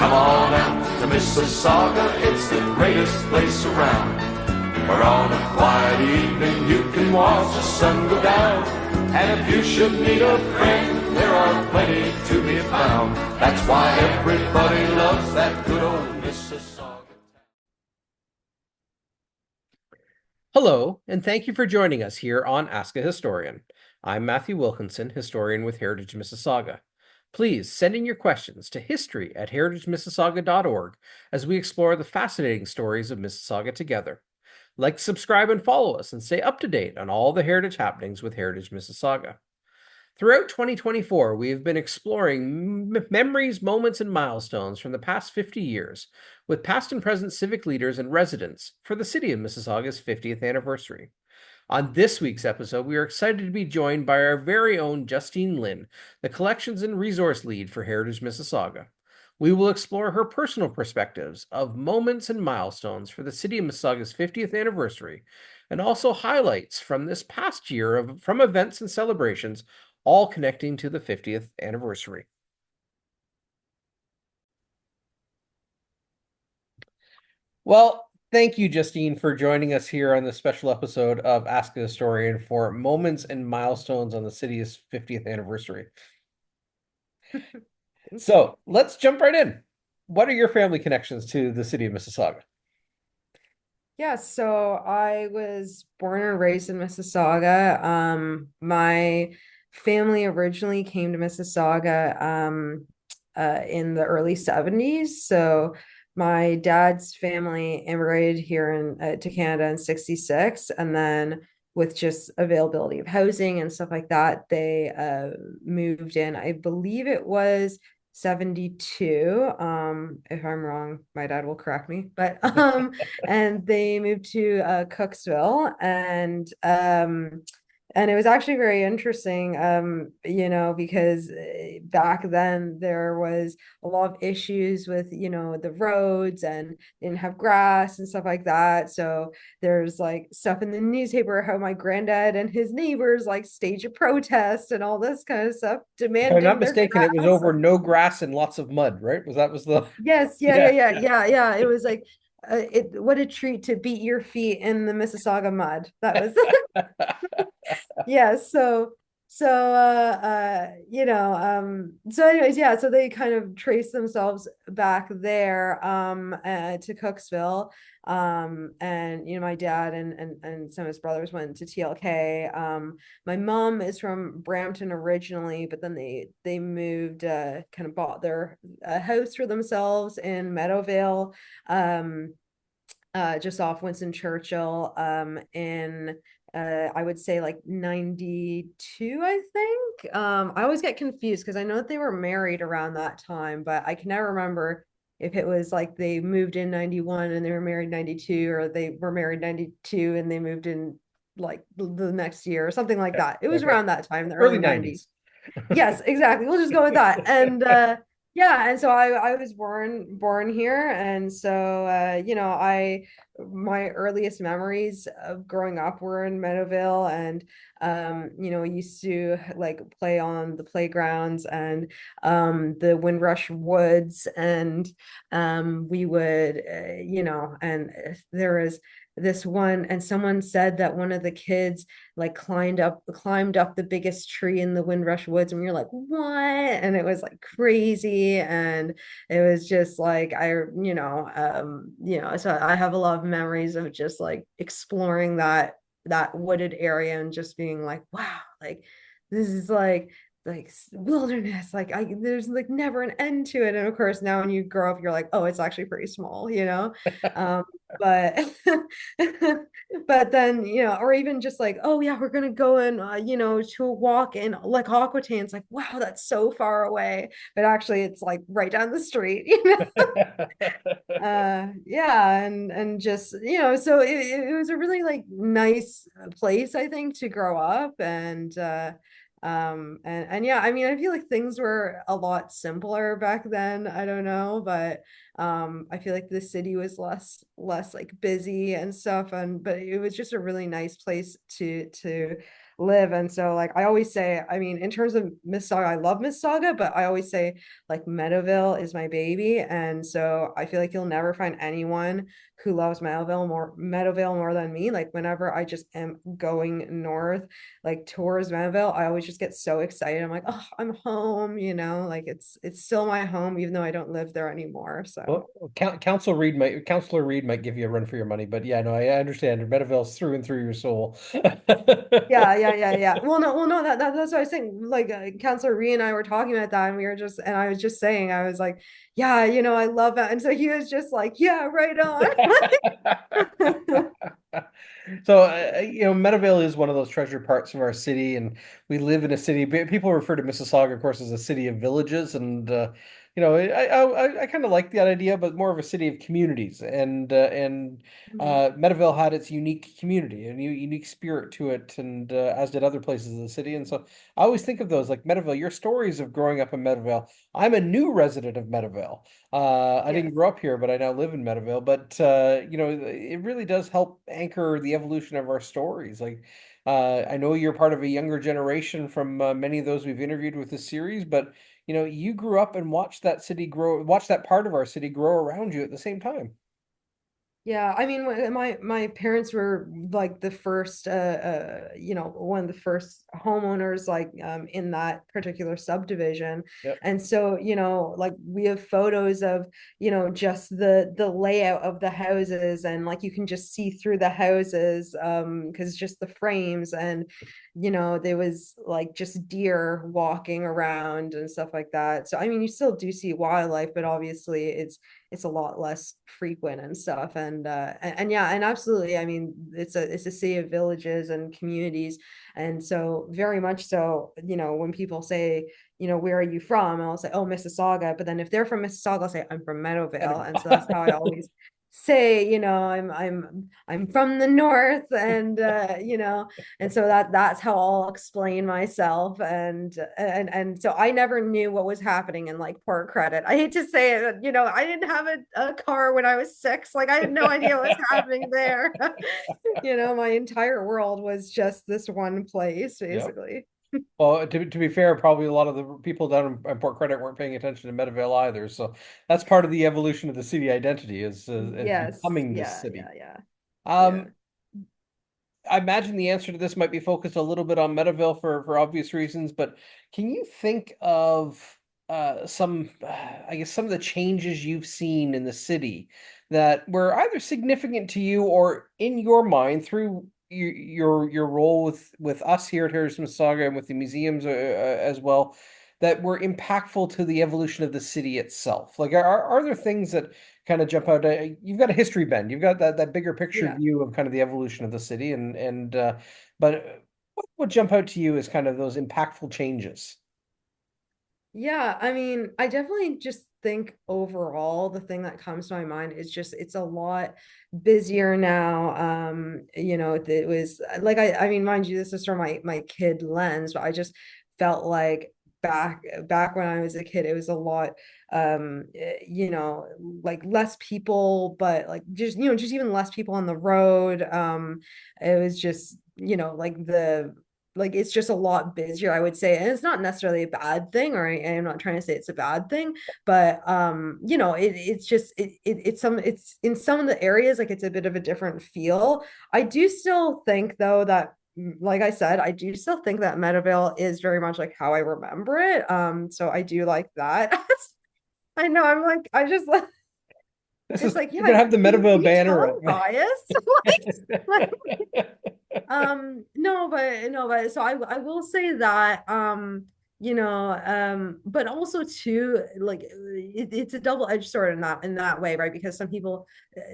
Come on out to Mississauga, it's the greatest place around. Where on a quiet evening you can watch the sun go down. And if you should need a friend, there are plenty to be found. That's why everybody loves that good old Mississauga. Hello, and thank you for joining us here on Ask a Historian. I'm Matthew Wilkinson, historian with Heritage Mississauga. Please send in your questions to history@heritagemississauga.org as we explore the fascinating stories of Mississauga together. Like, subscribe, and follow us and stay up to date on all the heritage happenings with Heritage Mississauga. Throughout 2024, we have been exploring memories, moments, and milestones from the past 50 years with past and present civic leaders and residents for the city of Mississauga's 50th anniversary. On this week's episode, we are excited to be joined by our very own Justine Lyn, the Collections and Resource Lead for Heritage Mississauga. We will explore her personal perspectives of moments and milestones for the city of Mississauga's 50th anniversary, and also highlights from this past year from events and celebrations, all connecting to the 50th anniversary. Well, thank you, Justine, for joining us here on this special episode of Ask a Historian for moments and milestones on the city's 50th anniversary. So let's jump right in. What are your family connections to the city of Mississauga? Yeah, so I was born and raised in Mississauga. My family originally came to Mississauga in the early 70s. So my dad's family immigrated here to Canada in 66, and then with just availability of housing and stuff like that, they moved in. I believe it was 72. If I'm wrong, my dad will correct me, but and they moved to Cooksville, and it was actually very interesting, because back then there was a lot of issues with, the roads, and didn't have grass and stuff like that. So there's like stuff in the newspaper how my granddad and his neighbors like stage a protest and all this kind of stuff, If I'm not demanding their mistaken, it was grass. over no grass and lots of mud, right? Was the Yes, yeah. yeah. It was like, what a treat to beat your feet in the Mississauga mud. That was yeah. So anyways, yeah, so they kind of trace themselves back there to Cooksville. And my dad and some of his brothers went to TLK. My mom is from Brampton originally, but then they moved, kind of bought their house for themselves in Meadowvale, just off Winston Churchill, in I would say like 92, I think. I always get confused because I know that they were married around that time, but I can never remember if it was like they moved in 91 and they were married 92, or they were married 92 and they moved in like the next year or something like that. It was Okay. around that time, the Early early 90s. 90s. Yes, exactly. We'll just go with that. And yeah, and so I was born here, and so I my earliest memories of growing up were in Meadowvale, and we used to like play on the playgrounds and the Windrush Woods, and we would and there was this one, and someone said that one of the kids like climbed up the biggest tree in the Windrush Woods, and we were like, what? And it was like crazy, and it was just like so I have a lot of memories of just like exploring that wooded area and just being like, wow, like this is like wilderness, like there's like never an end to it. And of course now when you grow up you're like, oh, it's actually pretty small, but but then or even just like, oh yeah, we're gonna go and to a walk in like Aquitaine. It's like, wow, that's so far away, but actually it's like right down the street. Yeah, and just so it was a really like nice place, I think, to grow up. And yeah, I mean, I feel like things were a lot simpler back then. I don't know, but I feel like the city was less like busy and stuff, but it was just a really nice place to live. And so like I always say, I mean, in terms of Mississauga, I love Mississauga, but I always say like Meadowville is my baby. And so I feel like you'll never find anyone who loves Meadowville more than me. Like whenever I just am going north, like towards Meadowville, I always just get so excited. I'm like, oh, I'm home, like it's still my home, even though I don't live there anymore. So Well, Counselor Reed might give you a run for your money, but yeah, no, I understand. Meadowville's through and through your soul. yeah. Well, no, that's what I was saying. Like Counselor Ree and I were talking about that, and and I was just saying, I was like, yeah, I love that. And so he was just like, yeah, right on. So, Meadowvale is one of those treasured parts of our city, and we live in a city. People refer to Mississauga, of course, as a city of villages, and I kind of like that idea, but more of a city of communities. And Meadowvale had its unique community, a unique spirit to it, and as did other places in the city. And so, I always think of those like Meadowvale. Your stories of growing up in Meadowvale. I'm a new resident of Meadowvale. I didn't Yes. grow up here, but I now live in Meadowvale. But it really does help anchor the evolution of our stories. Like, I know you're part of a younger generation from many of those we've interviewed with this series, but you grew up and watched that city grow, watched that part of our city grow around you at the same time. Yeah, I mean, my parents were like the first, one of the first homeowners, like, in that particular subdivision, Yep. and so, like we have photos of, just the layout of the houses, and like you can just see through the houses, because just the frames, and there was like just deer walking around and stuff like that. So I mean, you still do see wildlife, but obviously it's a lot less frequent and stuff. And yeah, and absolutely, I mean, it's a city of villages and communities. And so very much so, when people say, where are you from, I'll say, oh, Mississauga. But then if they're from Mississauga, I'll say I'm from Meadowvale. And so that's how I always say, I'm from the north. And so that's how I'll explain myself. And so I never knew what was happening in like Port Credit. I hate to say it, I didn't have a car when I was 6. Like I had no idea what was happening there. My entire world was just this one place, Yep. basically. Well, to be fair, probably a lot of the people down in Port Credit weren't paying attention to Meadowvale either. So that's part of the evolution of the city identity is Yes. becoming this Yeah, city. yeah, yeah. Yeah. Um, I imagine the answer to this might be focused a little bit on Meadowvale for obvious reasons, but can you think of I guess some of the changes you've seen in the city that were either significant to you or in your mind through your role with us here at Heritage Mississauga and with the museums as well, that were impactful to the evolution of the city itself? Like, are there things that kind of jump out? You've got a history bend. You've got that bigger picture Yeah. view of kind of the evolution of the city, and but what would jump out to you as kind of those impactful changes? Yeah, I mean, I definitely just think overall the thing that comes to my mind is just it's a lot busier now. It was like I mean, mind you, this is from my kid lens, but I just felt like back when I was a kid, it was a lot like less people, but like just even less people on the road. It was just, like it's just a lot busier, I would say. And it's not necessarily a bad thing, or I'm not trying to say it's a bad thing, but it's just it's in some of the areas like it's a bit of a different feel. I do still think though that, like I said, I do still think that Meadowvale is very much like how I remember it. So I do like that. I know, I'm like, I just like, This it's is like, you're yeah, gonna have the can Meadowville you tell banner I'm up. biased? like, no, but so I will say that, but also too, like it's a double-edged sword in that way, right? Because some people,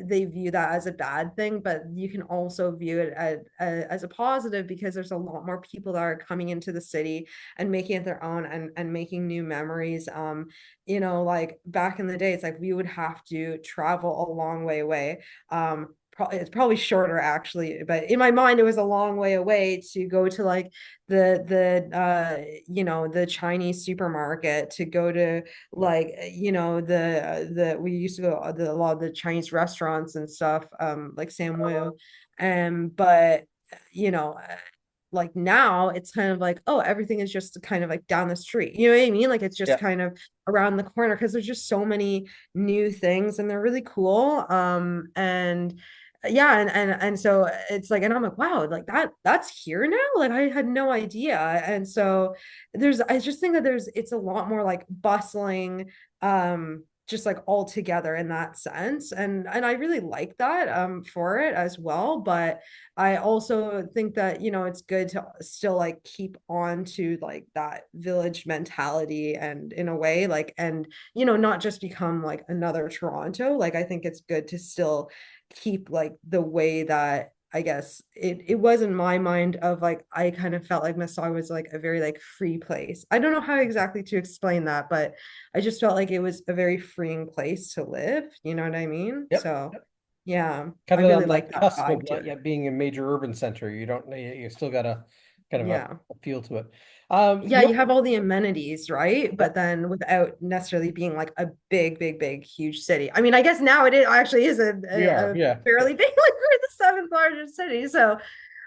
they view that as a bad thing, but you can also view it as a positive, because there's a lot more people that are coming into the city and making it their own, and making new memories. Like back in the day, it's like we would have to travel a long way away. It's probably shorter actually, but in my mind it was a long way away to go to like the Chinese supermarket, to go to like the we used to go a lot of the Chinese restaurants and stuff, like Sam Wu. But you know like now it's kind of like, oh, everything is just kind of like down the street. You know what I mean? Like it's just Yeah. kind of around the corner because there's just so many new things and they're really cool. And yeah, and so it's like, and I'm like, wow, like that's here now. Like I had no idea. And so I just think that it's a lot more like bustling, just like all together in that sense. And I really like that for it as well. But I also think that, it's good to still like keep on to like that village mentality and in a way, like, and, not just become like another Toronto. Like, I think it's good to still keep like the way that I guess it was in my mind of like I kind of felt like Mississauga was like a very like free place. I don't know how exactly to explain that, but I just felt like it was a very freeing place to live. You know what I mean? Yep. So yeah, I Kind of really on like that that cusp of vibe to like, it. yeah, being a major urban center. You don't, you still got a kind of Yeah. a feel to it. Yeah, you have all the amenities, right? Yep. But then without necessarily being like a big, big, big, huge city. I mean, I guess now it actually is We are, a yeah. fairly big, like we're the seventh largest city. So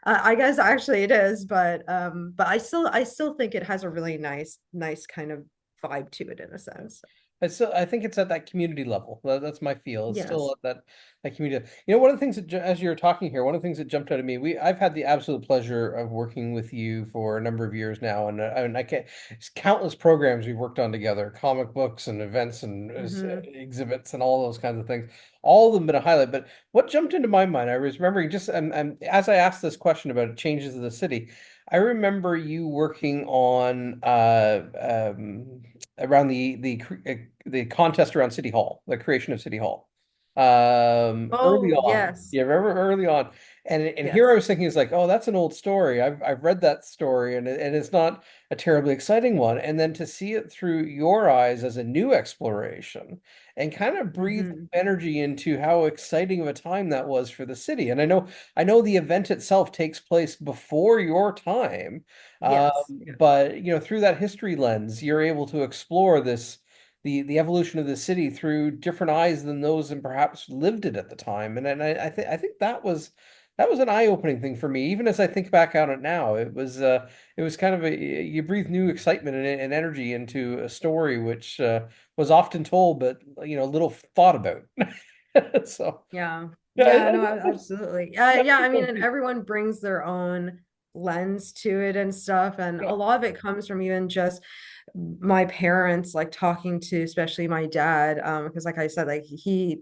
I guess actually it is, but I still think it has a really nice kind of vibe to it in a sense. I think it's at that community level. That's my feel. It's still Yes. at that community. One of the things that, as you're talking here, one of the things that jumped out at me, I've had the absolute pleasure of working with you for a number of years now, and I can't, it's countless programs we've worked on together, comic books and events and Hmm. exhibits and all those kinds of things. All of them been a highlight. But what jumped into my mind, I was remembering just, and as I asked this question about changes of the city, I remember you working on around the contest around City Hall, the creation of City Hall. Early Oh, on. yes. Yeah, remember early on. And here I Yes. was thinking, it's like, oh, that's an old story. I've read that story, and it's not a terribly exciting one. And then to see it through your eyes as a new exploration and kind of breathe Hmm. energy into how exciting of a time that was for the city. And I know the event itself takes place before your time, Yes. but through that history lens, you're able to explore the evolution of the city through different eyes than those and perhaps lived it at the time. And I think that was an eye-opening thing for me. Even as I think back on it now, it was kind of you breathe new excitement and energy into a story which was often told but little thought about. So Yeah. yeah, Yeah, I no, think absolutely. that's Yeah, the I mean, fun and too. everyone brings their own lens to it and stuff. And Yeah. a lot of it comes from even just my parents, like talking to especially my dad, because like I said, like he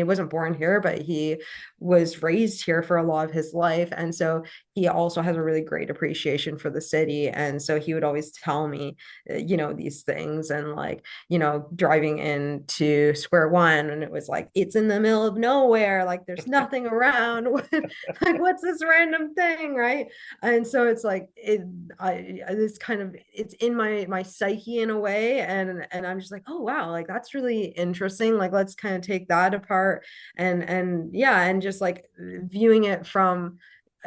wasn't born here, but he was raised here for a lot of his life. And so he also has a really great appreciation for the city. And so he would always tell me, these things and like, driving into Square One, and it was like, it's in the middle of nowhere, like there's nothing around. Like, what's this random thing, right? And so it's like it's kind of it's in my psyche in a way, and I'm just like, oh wow, like that's really interesting. Like let's kind of take that apart and yeah, and just like viewing it from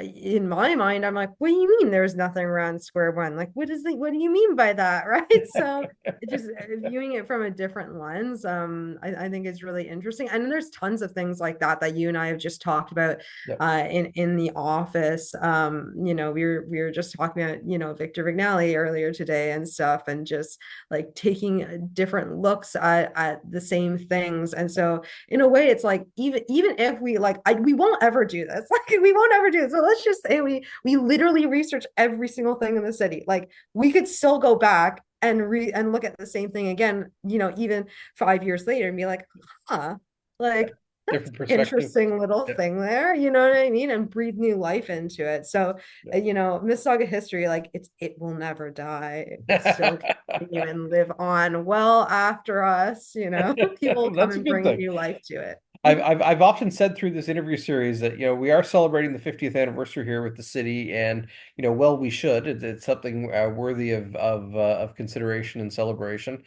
in my mind, I'm like, what do you mean there's nothing around Square One? Like, what do you mean by that? Right. So it just viewing it from a different lens, I think is really interesting. And there's tons of things like that you and I have just talked about Yep. in the office. We were just talking about, Victor Vignali earlier today and stuff, and just like taking different looks at the same things. And so in a way, it's like even if we like we won't ever do this. Like we won't ever do it. So let's just say we literally research every single thing in the city. Like we could still go back and look at the same thing again, even 5 years later and be like, huh, like that's Different perspective. interesting little Yep. thing there, you know what I mean? And breathe new life into it. So, Mississauga history, like it will never die. It will still continue and live on well after us, people will come That's a and good bring thing. new life to it. I've often said through this interview series that we are celebrating the 50th anniversary here with the city, and well, we should. It's something worthy of consideration and celebration,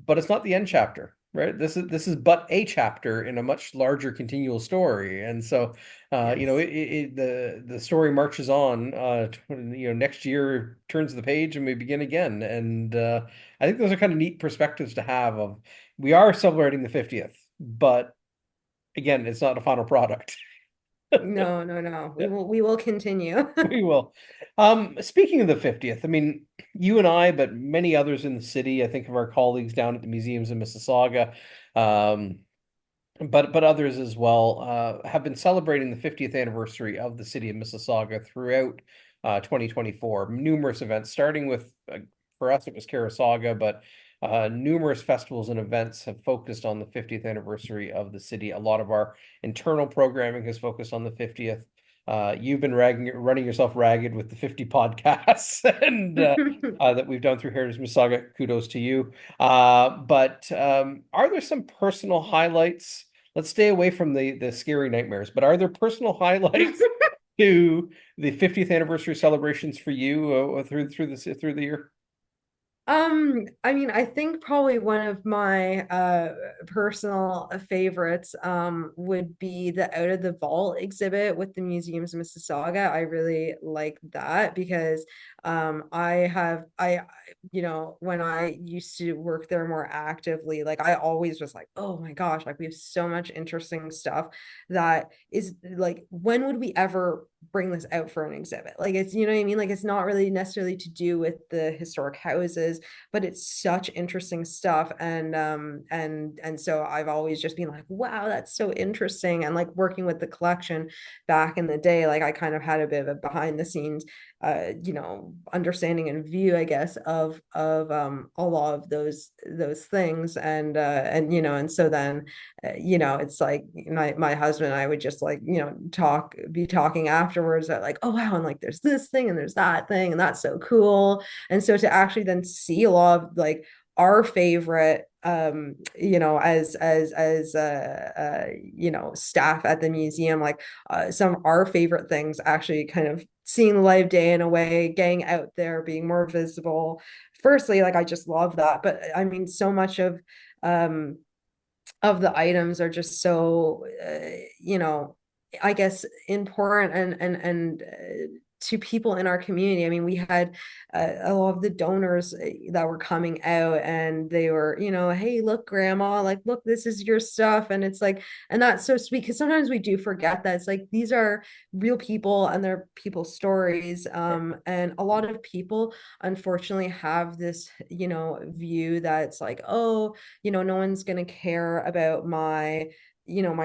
but it's not the end chapter, right? This is but a chapter in a much larger continual story, and so Yes. the story marches on. Next year turns the page and we begin again, and I think those are kind of neat perspectives to have. Of we are celebrating the 50th, but again, it's not a final product. No, no, no. We will continue. We will. Speaking of the 50th, I mean, you and I, but many others in the city, I think of our colleagues down at the museums in Mississauga, um, but others as well, have been celebrating the 50th anniversary of the city of Mississauga throughout 2024. Numerous events, starting with, for us, it was Carasaga, but numerous festivals and events have focused on the 50th anniversary of the city. A lot of our internal programming has focused on the 50th. You've been running yourself ragged with the 50 podcasts and that we've done through Heritage Mississauga. Kudos to you. But are there some personal highlights? Let's stay away from the scary nightmares, but are there personal highlights to the 50th anniversary celebrations for you through the year? I mean, I think probably one of my personal favorites would be the Out of the Vault exhibit with the Museums of Mississauga. I really like that because when I used to work there more actively, like I always was like, oh my gosh, like we have so much interesting stuff that is like, when would we ever bring this out for an exhibit? Like it's, you know what I mean? Like it's not really necessarily to do with the historic houses, but it's such interesting stuff. And so I've always just been like, wow, that's so interesting. And like working with the collection back in the day, like I kind of had a bit of a behind the scenes understanding and view, I guess, of a lot of those things. And so then it's like my husband and I would just like, be talking afterwards that like, oh wow, and like there's this thing and there's that thing, and that's so cool. And so to actually then see a lot of like our favorite staff at the museum, like some of our favorite things actually kind of seeing the light of day in a way, getting out there, being more visible. Firstly, like I just love that. But I mean, so much of the items are just so I guess important and to people in our community. I mean, we had a lot of the donors that were coming out, and they were, hey, look, grandma, like, look, this is your stuff. And it's like, and that's so sweet because sometimes we do forget that it's like these are real people and they're people's stories. And a lot of people unfortunately have this, view that it's like, oh, no one's gonna care about my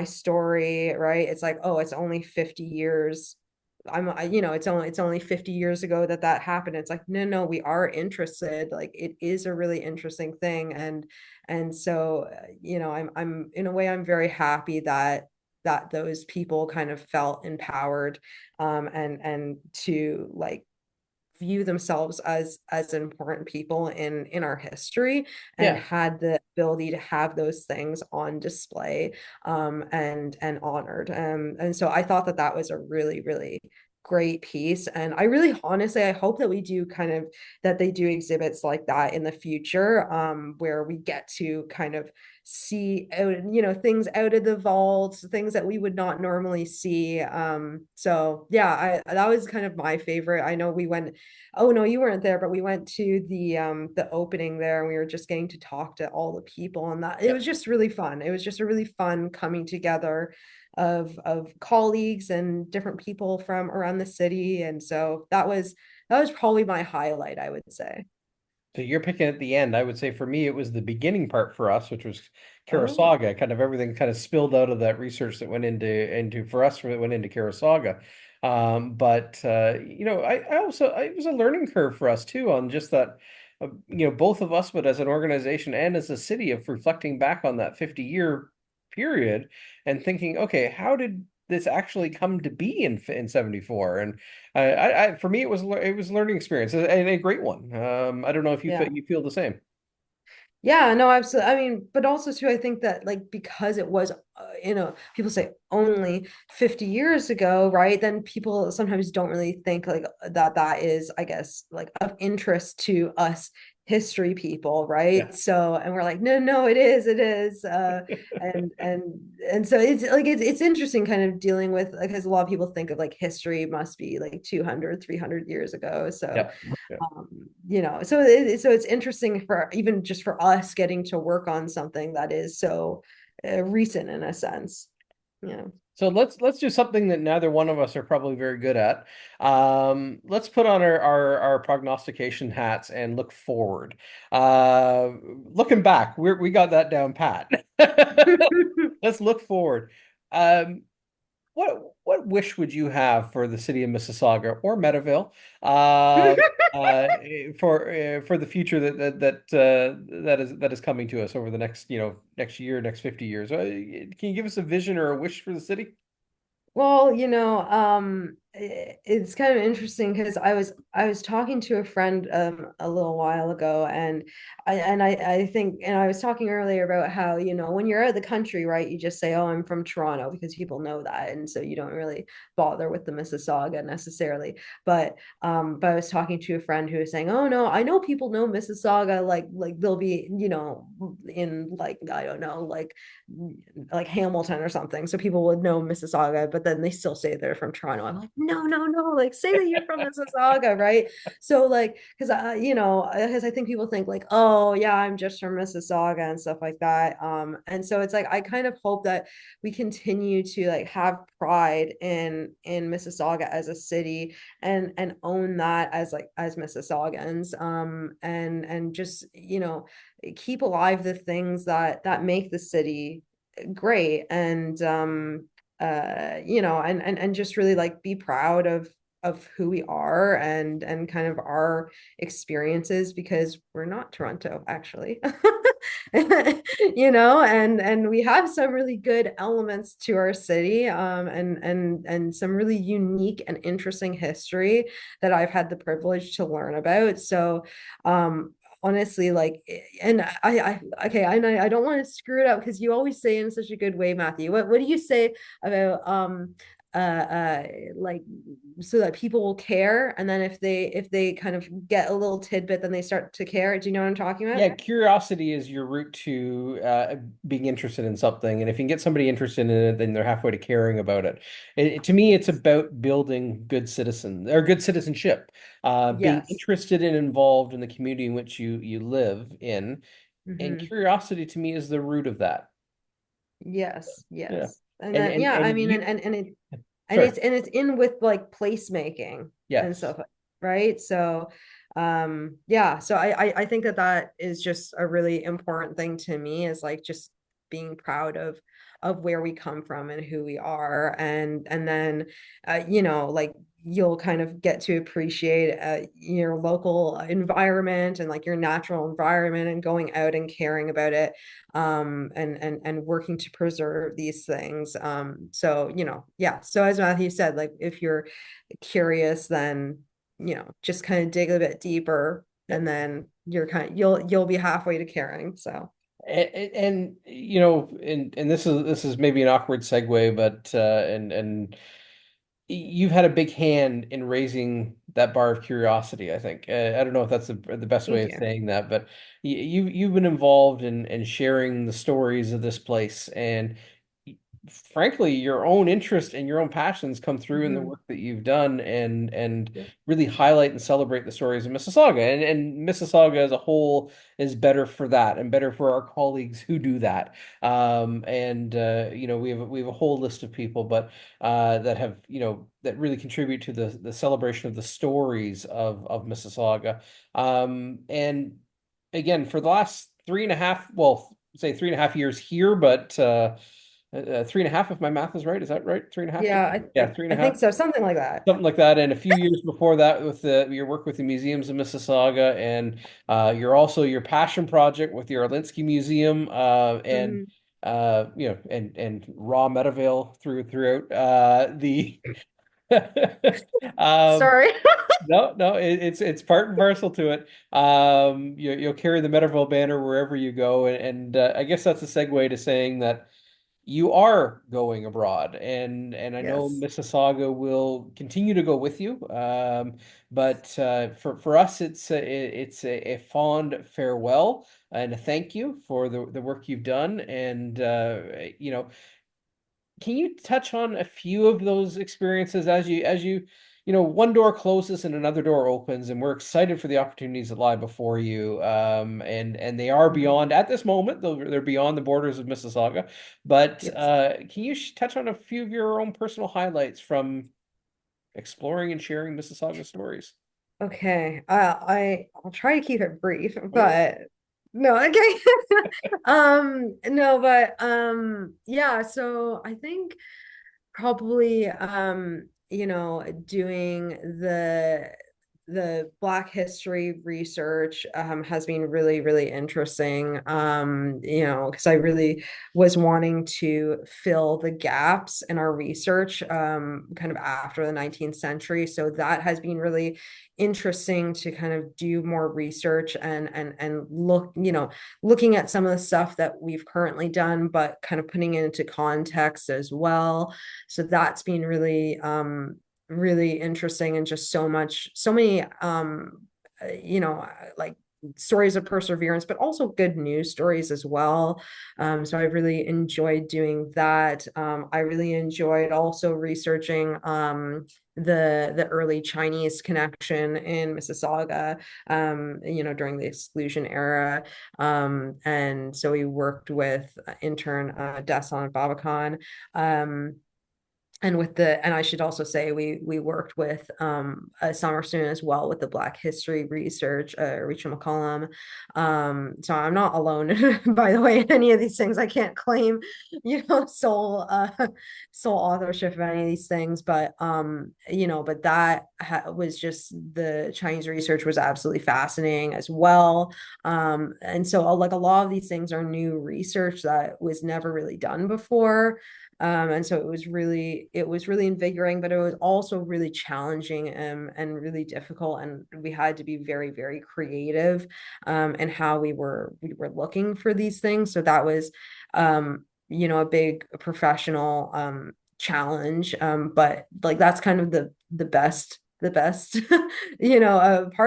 story, right? It's like, oh, it's only 50 years. It's only 50 years ago that happened. It's like, no, no, we are interested. Like it is a really interesting thing. And so I'm in a way, I'm very happy that those people kind of felt empowered, and to like view themselves as important people in our history, and Yeah. had the ability to have those things on display, and honored. And so I thought that was a really, really great piece. And I really honestly, I hope that we do that they do exhibits like that in the future, where we get to kind of see out, things out of the vault, things that we would not normally see. So yeah, I that was kind of my favorite. I know we went, oh no, you weren't there, but we went to the opening there, and we were just getting to talk to all the people, and that it Yeah. was just really fun. It was just a really fun coming together of colleagues and different people from around the city. And so that was probably my highlight, I would say. So you're picking at the end. I would say for me, it was the beginning part for us, which was Oh, Carasaga. Kind of everything kind of spilled out of that research that went into for us that went into Carasaga. But I also it was a learning curve for us too on just that, both of us, but as an organization and as a city, of reflecting back on that 50-year period and thinking, okay, how did this actually come to be in 74? And for me, it was a learning experience and a great one. I don't know if yeah. you feel the same. Yeah, no, absolutely. I mean, but also too, I think that like because it was, people say only 50 years ago, right? Then people sometimes don't really think like that is, I guess, like of interest to us history people, Yeah. right? So, and we're like, no, no, it is. And so it's like it's interesting kind of dealing with, because a lot of people think of like history must be like 200, 300 years ago. So Yeah. Yeah. so it's interesting for even just for us getting to work on something that is so recent in a sense. Yeah. So let's do something that neither one of us are probably very good at. Let's put on our prognostication hats and look forward. Looking back, we got that down pat. Let's look forward. Um, what wish would you have for the city of Mississauga or Meadowville, uh, for the future that is coming to us over the next next year, next 50 years? Can you give us a vision or a wish for the city? Well, it's kind of interesting because I was talking to a friend a little while ago, and I think, and I was talking earlier about how, when you're out of the country, right, you just say, "Oh, I'm from Toronto," because people know that, and so you don't really bother with the Mississauga necessarily. But I was talking to a friend who was saying, "Oh no, I know people know Mississauga, like they'll be, in, like, I don't know, like Hamilton or something. So people would know Mississauga, but then they still say they're from Toronto. I'm like, no, no, no, like say that you're from Mississauga, right? So like, because I think people think like, oh yeah, I'm just from Mississauga and stuff like that. And so it's like I kind of hope that we continue to like have pride in Mississauga as a city and own that as Mississaugans. And just keep alive the things that make the city great, and just really like be proud of who we are and kind of our experiences, because we're not Toronto actually. And we have some really good elements to our city, and some really unique and interesting history that I've had the privilege to learn about. So honestly, like, and okay, I don't want to screw it up because you always say in such a good way, Matthew. What do you say about like, so that people will care, and then if they kind of get a little tidbit, then they start to care? Do you know what I'm talking about? Yeah, curiosity is your route to being interested in something, and if you can get somebody interested in it, then they're halfway to caring about it. To me, it's about building good citizens or good citizenship, being Yes. interested and involved in the community in which you live in, and Hmm. curiosity to me is the root of that. Yes, Yeah, yes. And and then, and yeah, I and mean, you, sorry, it's in with like placemaking and yes. stuff, right? So yeah, so I think that is just a really important thing to me, is like just being proud of where we come from and who we are, and then like you'll kind of get to appreciate your local environment and like your natural environment, and going out and caring about it, and working to preserve these things. So yeah, so as Matthew said, like if you're curious, then just kind of dig a bit deeper, and then you'll be halfway to caring. So And this is maybe an awkward segue, but and you've had a big hand in raising that bar of curiosity, I think. I don't know if that's the best way thank of you. saying that, but you've been involved in sharing the stories of this place, and frankly, your own interest and your own passions come through in the Hmm. work that you've done, and Yeah. really highlight and celebrate the stories of Mississauga. And Mississauga as a whole is better for that, and better for our colleagues who do that. And we have a whole list of people, but that have that really contribute to the celebration of the stories of Mississauga. And again, for the last three and a half, well, say 3.5 years here, but 3.5 if my math is right. Is that right? 3.5 Yeah, years? Yeah, three and I a half, think so, something like that. something like that. And a few years before that, with your work with the museums of Mississauga, and your passion project with the Arlinsky Museum, and Hmm. and Raw Meadowvale throughout the um Sorry. no, no, it's part and parcel to it. You'll carry the Meadowvale banner wherever you go, and I guess that's a segue to saying that you are going abroad, and I know Yes. Mississauga will continue to go with you. But for us, it's a fond farewell and a thank you for the work you've done. And can you touch on a few of those experiences as you one door closes and another door opens, and we're excited for the opportunities that lie before you. And they are Mhm. beyond at this moment, though they're beyond the borders of Mississauga. But Yes. can you touch on a few of your own personal highlights from exploring and sharing Mississauga stories? Okay. I'll try to keep it brief, Okay. but no, okay. No, but yeah, so I think probably doing the Black history research has been really, really interesting. Because I really was wanting to fill the gaps in our research kind of after the 19th century. So that has been really interesting to kind of do more research and look, looking at some of the stuff that we've currently done, but kind of putting it into context as well. So that's been really interesting, and just so many like stories of perseverance, but also good news stories as well. So I really enjoyed doing that. I really enjoyed also researching the early Chinese connection in Mississauga, during the exclusion era. And so we worked with intern Dasan Babakan. And I should also say we worked with a summer student as well with the Black history research, Rachel McCollum. So I'm not alone, by the way, in any of these things. I can't claim, sole authorship of any of these things, but that was just, the Chinese research was absolutely fascinating as well. And so like a lot of these things are new research that was never really done before. And so it was really invigorating, but it was also really challenging and really difficult. And we had to be very, very creative in how we were looking for these things. So that was a big professional challenge. But like that's kind of the best part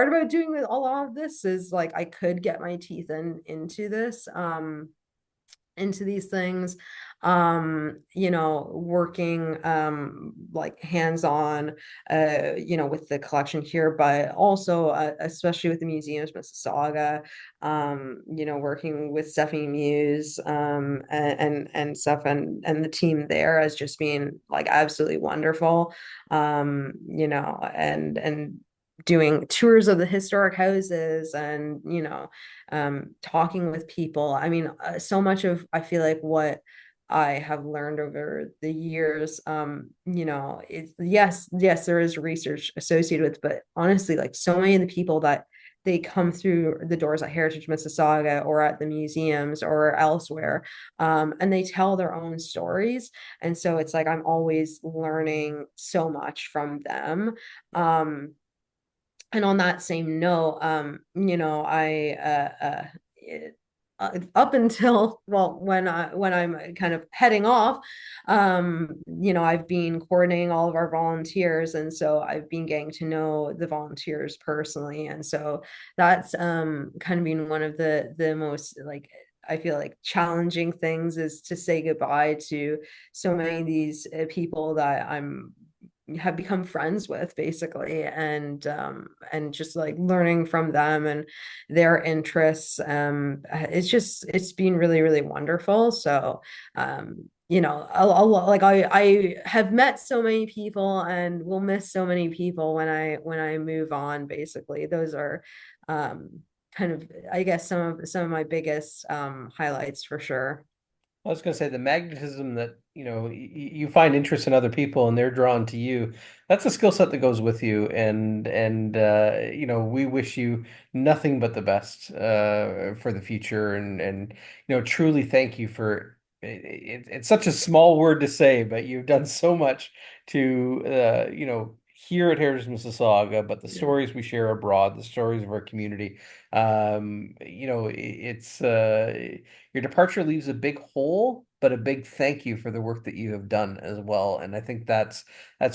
about doing a lot of this is like I could get my teeth into this into these things, working like hands-on with the collection here, but also especially with the museums Mississauga, working with Stephanie Muse and stuff, and the team there has just been like absolutely wonderful. And doing tours of the historic houses, and talking with people. I mean, so much of, I feel like, what I have learned over the years, it's, yes, there is research associated with, but honestly, like so many of the people that they come through the doors at Heritage Mississauga or at the museums or elsewhere, and they tell their own stories. And so it's like I'm always learning so much from them. And on that same note, I up until, well, when I'm kind of heading off, I've been coordinating all of our volunteers, and so I've been getting to know the volunteers personally, and so that's kind of been one of the most, like, I feel like, challenging things, is to say goodbye to so many of these people that I'm have become friends with, basically, and just like learning from them and their interests. It's been really, really wonderful. So like I have met so many people and will miss so many people when I move on. Basically, those are kind of, I guess, some of my biggest highlights for sure. I was going to say the magnetism that, you find interest in other people and they're drawn to you. That's a skill set that goes with you. And we wish you nothing but the best for the future. And truly thank you for it's such a small word to say, but you've done so much to, here at Heritage Mississauga, but the Yeah. stories we share abroad, the stories of our community. It's your departure leaves a big hole, but a big thank you for the work that you have done as well. And I think that's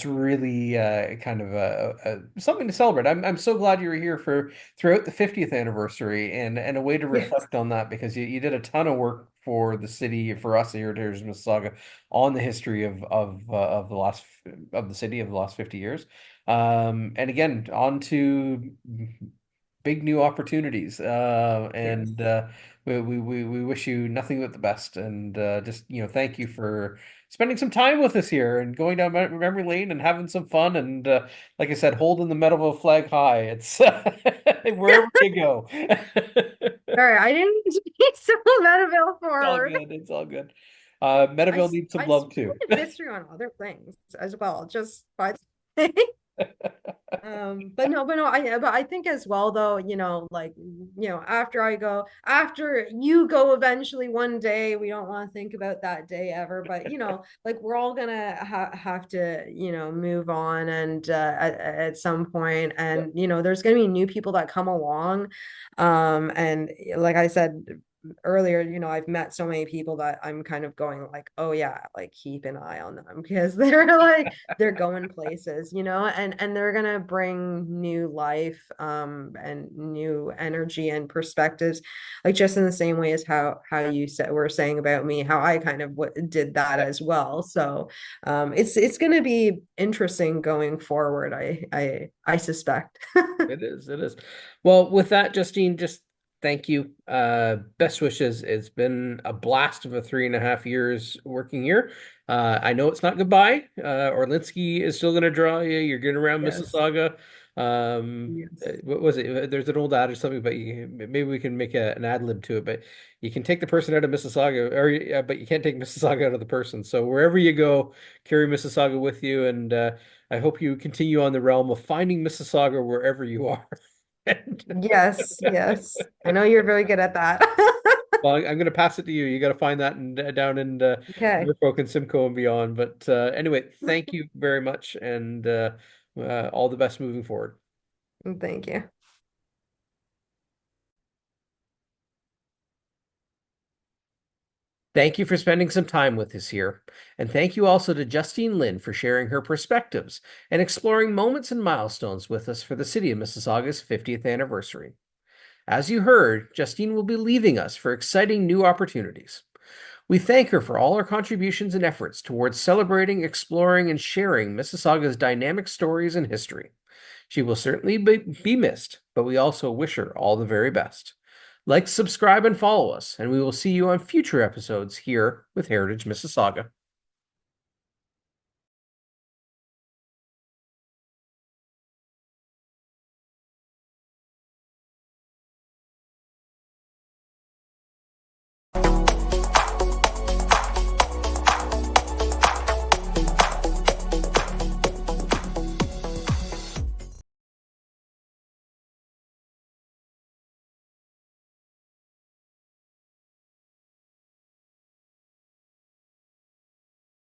really kind of something to celebrate. I'm so glad you were here for throughout the 50th anniversary, and a way to Yes. reflect on that, because you did a ton of work for the city, for us here at Heritage Mississauga, on the history of the last of the city of the last 50 years. And again, on to big new opportunities. Yes. And we wish you nothing but the best. And just, thank you for spending some time with us here and going down memory lane and having some fun. And like I said, holding the Meadowville flag high. It's wherever you go. Sorry, I didn't mean to be so Metaville It's all forward. good. It's all good. Meadowville needs some I love speak too. of history on other things as well, just by but I think as well though, like after you go eventually one day, we don't want to think about that day ever, but like we're all gonna have to move on, and at some point, Yeah. and there's gonna be new people that come along, and like I said earlier, I've met so many people that I'm kind of going like, oh yeah, like keep an eye on them because they're going places, and they're gonna bring new life, and new energy and perspectives, like just in the same way as how you said were saying about me, how I kind of did that Yeah. as well. So it's gonna be interesting going forward. I suspect. It is. It is. Well, with that, Justine, just thank you. Best wishes. It's been a blast of a 3.5 years working here. I know it's not goodbye. Orlinsky is still going to draw you. You're getting around Yes. Mississauga. Yes. What was it? There's an old adage or something, but maybe we can make an ad lib to it. But you can take the person out of Mississauga, but you can't take Mississauga out of the person. So wherever you go, carry Mississauga with you, and I hope you continue on the realm of finding Mississauga wherever you are. And, Yes, yes. I know you're very good at that. well, I'm going to pass it to you. You got to find that down in Okay. Norfolk and Simcoe and beyond. But anyway, thank you very much, and all the best moving forward. Thank you. Thank you for spending some time with us here. And thank you also to Justine Lyn for sharing her perspectives and exploring moments and milestones with us for the city of Mississauga's 50th anniversary. As you heard, Justine will be leaving us for exciting new opportunities. We thank her for all her contributions and efforts towards celebrating, exploring, and sharing Mississauga's dynamic stories and history. She will certainly be missed, but we also wish her all the very best. Like, subscribe, and follow us, and we will see you on future episodes here with Heritage Mississauga.